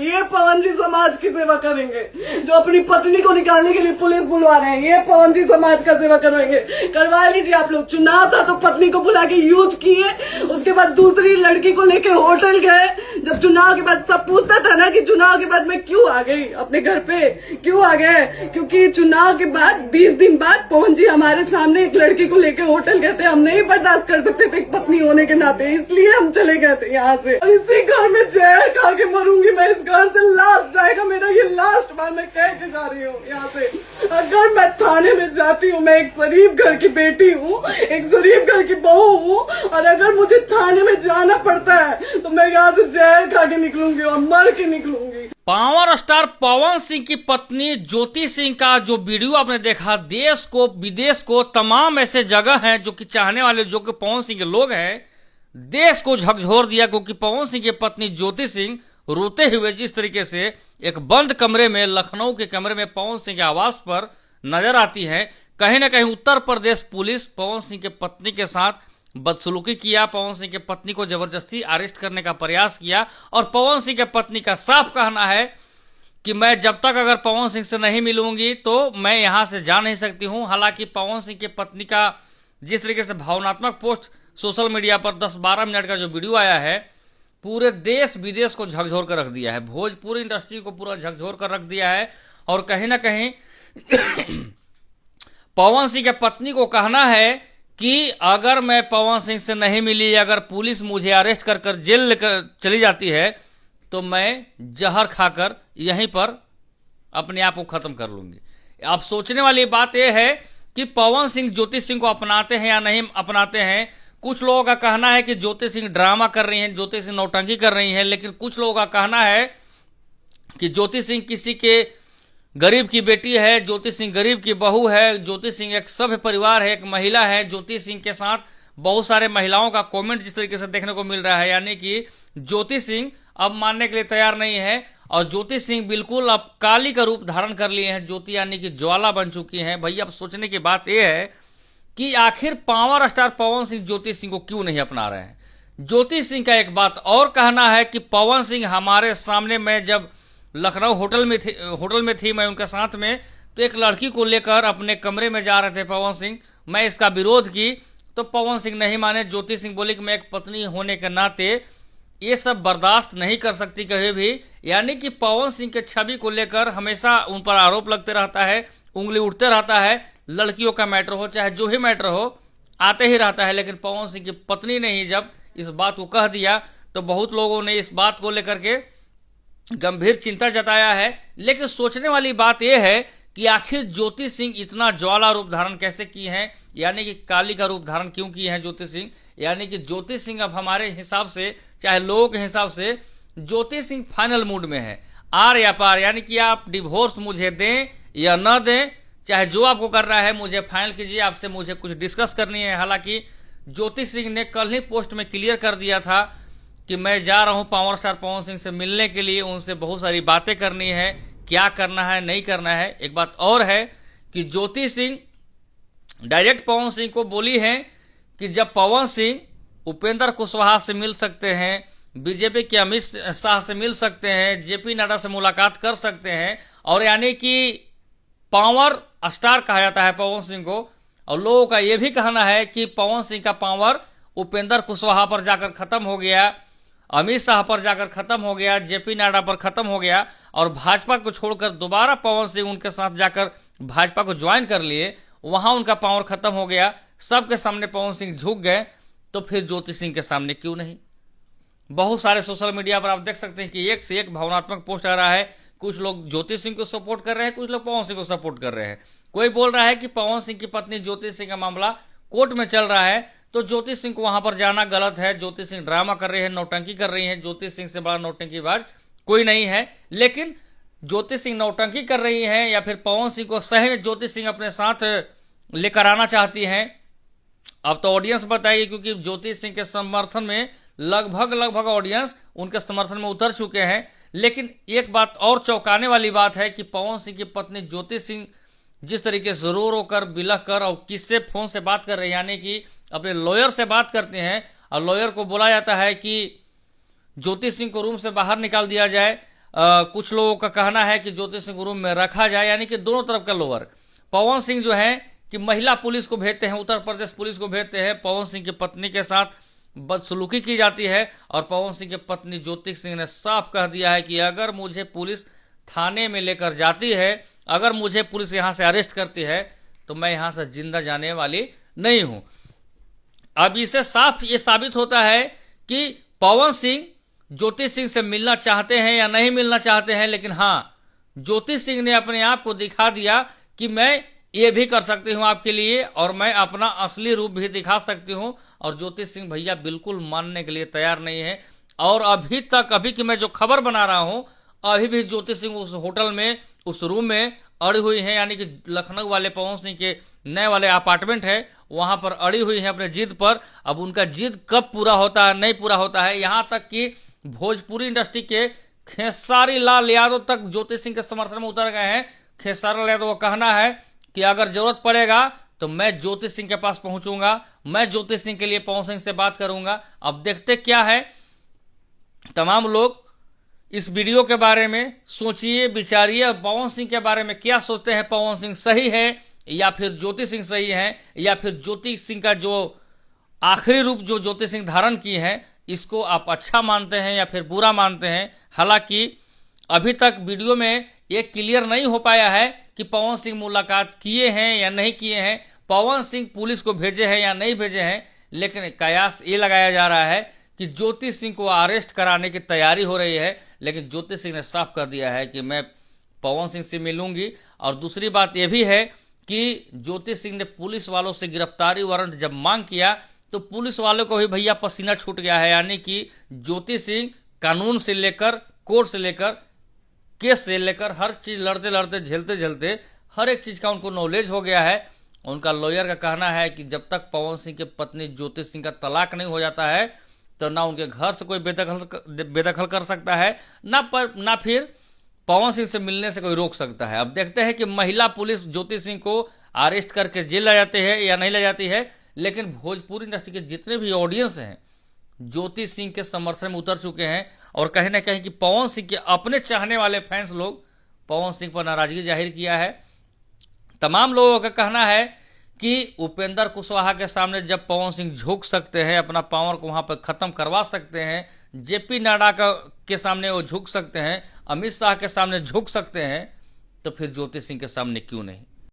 ये पवन जी समाज की सेवा करेंगे, जो अपनी पत्नी को निकालने के लिए पुलिस बुलवा रहे हैं, ये पवन जी समाज का सेवा करेंगे। करवा लीजिए आप लोग। चुनाव था तो पत्नी को बुला के यूज किए, उसके बाद दूसरी लड़की को लेके होटल गए। जब चुनाव के बाद सब पूछता था ना कि चुनाव के बाद मैं क्यों आ गई अपने घर पे, क्यों आ गए, क्योंकि चुनाव के बाद 20 दिन बाद पवन जी हमारे सामने एक लड़की को लेके होटल गए थे। हम नहीं बर्दाश्त कर सकते थे एक पत्नी होने के नाते, इसलिए हम चले गए थे यहाँ से। और इसी घर में जहर खा के मरूंगी मैं। इस घर से लास्ट जाएगा मेरा, ये लास्ट बार मैं कह के जा रही हूँ यहाँ से। अगर मैं थाने में जाती हूँ, मैं एक शरीफ घर की बेटी हूँ, एक शरीफ घर की बहू हूँ, और अगर मुझे थाने में जाना पड़ता है तो मैं यहाँ से जहर खा के निकलूंगी और मर के निकलूंगी। पावर स्टार पवन सिंह की पत्नी ज्योति सिंह का जो वीडियो आपने देखा, देश को विदेश को तमाम ऐसे जगह हैं जो कि चाहने वाले, जो कि पवन सिंह के लोग हैं, देश को झकझोर दिया। क्योंकि पवन सिंह की पत्नी ज्योति सिंह रोते हुए जिस तरीके से एक बंद कमरे में, लखनऊ के कमरे में पवन सिंह के आवास पर नजर आती है। कहीं ना कहीं उत्तर प्रदेश पुलिस पवन सिंह के पत्नी के साथ बदसलूकी किया, पवन सिंह के पत्नी को जबरदस्ती अरेस्ट करने का प्रयास किया। और पवन सिंह के पत्नी का साफ कहना है कि मैं जब तक अगर पवन सिंह से नहीं मिलूंगी तो मैं यहां से जा नहीं सकती हूं। हालांकि पवन सिंह के पत्नी का जिस तरीके से भावनात्मक पोस्ट सोशल मीडिया पर 10-12 मिनट का जो वीडियो आया है, पूरे देश विदेश को झकझोर कर रख दिया है, भोजपुरी इंडस्ट्री को पूरा झकझोर कर रख दिया है। और कहीं ना कहीं पवन सिंह के पत्नी को कहना है कि अगर मैं पवन सिंह से नहीं मिली, अगर पुलिस मुझे अरेस्ट कर कर जेल लेकर चली जाती है तो मैं जहर खाकर यहीं पर अपने आप को खत्म कर लूंगी। अब सोचने वाली बात यह है कि पवन सिंह ज्योति सिंह को अपनाते हैं या नहीं अपनाते हैं। कुछ लोगों का कहना है कि ज्योति सिंह ड्रामा कर रही हैं, ज्योति सिंह नौटंकी कर रही हैं, लेकिन कुछ लोगों का कहना है कि ज्योति सिंह किसी के गरीब की बेटी है, ज्योति सिंह गरीब की बहू है, ज्योति सिंह एक सभ्य परिवार है, एक महिला है। ज्योति सिंह के साथ बहुत सारे महिलाओं का कमेंट जिस तरीके से देखने को मिल रहा है, यानी कि ज्योति सिंह अब मानने के लिए तैयार नहीं है और ज्योति सिंह बिल्कुल अब काली का रूप धारण कर लिए हैं। ज्योति यानी कि ज्वाला बन चुकी हैं। भैया अब सोचने की बात यह है कि आखिर पावर स्टार पवन सिंह ज्योति सिंह को क्यों नहीं अपना रहे हैं। ज्योति सिंह का एक बात और कहना है कि पवन सिंह हमारे सामने, मैं जब लखनऊ होटल में थी मैं उनके साथ में, तो एक लड़की को लेकर अपने कमरे में जा रहे थे पवन सिंह। मैं इसका विरोध की तो पवन सिंह नहीं माने। ज्योति सिंह बोली कि मैं एक पत्नी होने के नाते ये सब बर्दाश्त नहीं कर सकती कभी भी। यानी कि पवन सिंह के छवि को लेकर हमेशा उन पर आरोप लगते रहता है, उंगली उठते रहता है। लड़कियों का मैटर हो चाहे जो ही मैटर हो, आते ही रहता है। लेकिन पवन सिंह की पत्नी ने ही जब इस बात को कह दिया तो बहुत लोगों ने इस बात को लेकर के गंभीर चिंता जताया है। लेकिन सोचने वाली बात यह है कि आखिर ज्योति सिंह इतना ज्वाला रूप धारण कैसे की है, यानी कि काली का रूप धारण क्यों किए हैं ज्योति सिंह। यानी कि ज्योति सिंह अब हमारे हिसाब से, चाहे लोगों के हिसाब से, ज्योति सिंह फाइनल मूड में है, आर या पार। यानी कि आप डिवोर्स मुझे दें या न दें, चाहे जो आपको करना है मुझे फाइनल कीजिए, आपसे मुझे कुछ डिस्कस करनी है। हालांकि ज्योति सिंह ने कल ही पोस्ट में क्लियर कर दिया था कि मैं जा रहा हूं पावर स्टार पवन सिंह से मिलने के लिए, उनसे बहुत सारी बातें करनी है, क्या करना है नहीं करना है। एक बात और है कि ज्योति सिंह डायरेक्ट पवन सिंह को बोली है कि जब पवन सिंह उपेंद्र कुशवाहा से मिल सकते हैं, बीजेपी के अमित शाह से मिल सकते हैं, जेपी नड्डा से मुलाकात कर सकते हैं, और यानी कि पावर स्टार कहा जाता है पवन सिंह को। और लोगों का यह भी कहना है कि पवन सिंह का पावर उपेंद्र कुशवाहा पर जाकर खत्म हो गया, अमित शाह पर जाकर खत्म हो गया, जेपी नड्डा पर खत्म हो गया, और भाजपा को छोड़कर दोबारा पवन सिंह उनके साथ जाकर भाजपा को ज्वाइन कर लिए, वहां उनका पावर खत्म हो गया। सबके सामने पवन सिंह झुक गए, तो फिर ज्योति सिंह के सामने क्यों नहीं। बहुत सारे सोशल मीडिया पर आप देख सकते हैं कि एक से एक भावनात्मक पोस्ट आ रहा है। कुछ लोग ज्योति सिंह को सपोर्ट कर रहे हैं, कुछ लोग पवन सिंह को सपोर्ट कर रहे हैं। कोई बोल रहा है कि पवन सिंह की पत्नी ज्योति सिंह का मामला कोर्ट में चल रहा है तो ज्योति सिंह को वहां पर जाना गलत है, ज्योति सिंह ड्रामा कर रही है, नौटंकी कर रही है, ज्योति सिंह से बड़ा नौटंकीबाज कोई नहीं है। लेकिन ज्योति सिंह नौटंकी कर रही है या फिर पवन सिंह को सही में ज्योति सिंह अपने साथ लेकर आना चाहती हैं, अब तो ऑडियंस बताइए। क्योंकि ज्योति सिंह के समर्थन में लगभग ऑडियंस उनके समर्थन में उतर चुके हैं। लेकिन एक बात और चौंकाने वाली बात है कि पवन सिंह की पत्नी ज्योति सिंह जिस तरीके से रो कर बिलख कर और किससे फोन से बात कर रहे हैं, यानी कि अपने लॉयर से बात करते हैं और लॉयर को बोला जाता है कि ज्योति सिंह को रूम से बाहर निकाल दिया जाए। कुछ लोगों का कहना है कि ज्योति सिंह को रूम में रखा जाए, यानी कि दोनों तरफ का लोअर। पवन सिंह जो है कि महिला पुलिस को भेजते हैं, उत्तर प्रदेश पुलिस को भेजते हैं, पवन सिंह की पत्नी के साथ बदसलूकी की जाती है। और पवन सिंह की पत्नी ज्योति सिंह ने साफ कह दिया है कि अगर मुझे पुलिस थाने में लेकर जाती है, अगर मुझे पुलिस यहां से अरेस्ट करती है, तो मैं यहां से जिंदा जाने वाली नहीं हूं। अब इससे साफ ये साबित होता है कि पवन सिंह ज्योति सिंह से मिलना चाहते हैं या नहीं मिलना चाहते हैं, लेकिन हाँ, ज्योति सिंह ने अपने आप को दिखा दिया कि मैं ये भी कर सकती हूं आपके लिए, और मैं अपना असली रूप भी दिखा सकती हूं। और ज्योति सिंह भैया बिल्कुल मानने के लिए तैयार नहीं है। और अभी तक, अभी की मैं जो खबर बना रहा हूं, अभी भी ज्योति सिंह उस होटल में, उस रूम में अड़ी हुई है, यानी कि लखनऊ वाले पवन सिंह के नए वाले अपार्टमेंट है, वहां पर अड़ी हुई है अपने जिद पर। अब उनका जिद कब पूरा होता है, नहीं पूरा होता है, यहां तक कि भोजपुरी इंडस्ट्री के खेसारी लाल यादव तक ज्योति सिंह के समर्थन में उतर गए हैं। खेसारी लाल यादव का कहना है कि अगर जरूरत पड़ेगा तो मैं ज्योति सिंह के पास पहुंचूंगा, मैं ज्योति सिंह के लिए पवन सिंह से बात करूंगा। अब देखते क्या है, तमाम लोग इस वीडियो के बारे में सोचिए, विचारिए, पवन सिंह के बारे में क्या सोचते हैं। पवन सिंह सही है या फिर ज्योति सिंह सही है, या फिर ज्योति सिंह का जो आखिरी रूप जो ज्योति सिंह धारण की है, इसको आप अच्छा मानते हैं या फिर बुरा मानते हैं। हालांकि अभी तक वीडियो में ये क्लियर नहीं हो पाया है कि पवन सिंह मुलाकात किए हैं या नहीं किए हैं, पवन सिंह पुलिस को भेजे हैं या नहीं भेजे हैं, लेकिन कयास ये लगाया जा रहा है कि ज्योति सिंह को अरेस्ट कराने की तैयारी हो रही है। लेकिन ज्योति सिंह ने साफ कर दिया है कि मैं पवन सिंह से मिलूंगी। और दूसरी बात यह भी है कि ज्योति सिंह ने पुलिस वालों से गिरफ्तारी वारंट जब मांग किया तो पुलिस वालों को भी भैया पसीना छूट गया है, यानी कि ज्योति सिंह कानून से लेकर, कोर्ट से लेकर, केस से लेकर हर चीज लड़ते लड़ते, झेलते झेलते हर एक चीज का उनको नॉलेज हो गया है। उनका लॉयर का कहना है कि जब तक पवन सिंह की पत्नी ज्योति सिंह का तलाक नहीं हो जाता है, तो ना उनके घर से कोई बेदखल कर सकता है, ना फिर पवन सिंह से मिलने से कोई रोक सकता है। अब देखते हैं कि महिला पुलिस ज्योति सिंह को अरेस्ट करके जेल ले जाते हैं या नहीं ले जाती है। लेकिन भोजपुरी इंडस्ट्री के जितने भी ऑडियंस हैं ज्योति सिंह के समर्थन में उतर चुके हैं, और कहीं ना कहीं कि पवन सिंह के अपने चाहने वाले फैंस लोग पवन सिंह पर नाराजगी जाहिर किया है। तमाम लोगों का कहना है कि उपेंद्र कुशवाहा के सामने जब पवन सिंह झुक सकते हैं, अपना पावर को वहां पर खत्म करवा सकते हैं, जेपी नड्डा के सामने वो झुक सकते हैं, अमित शाह के सामने झुक सकते हैं, तो फिर ज्योति सिंह के सामने क्यों नहीं।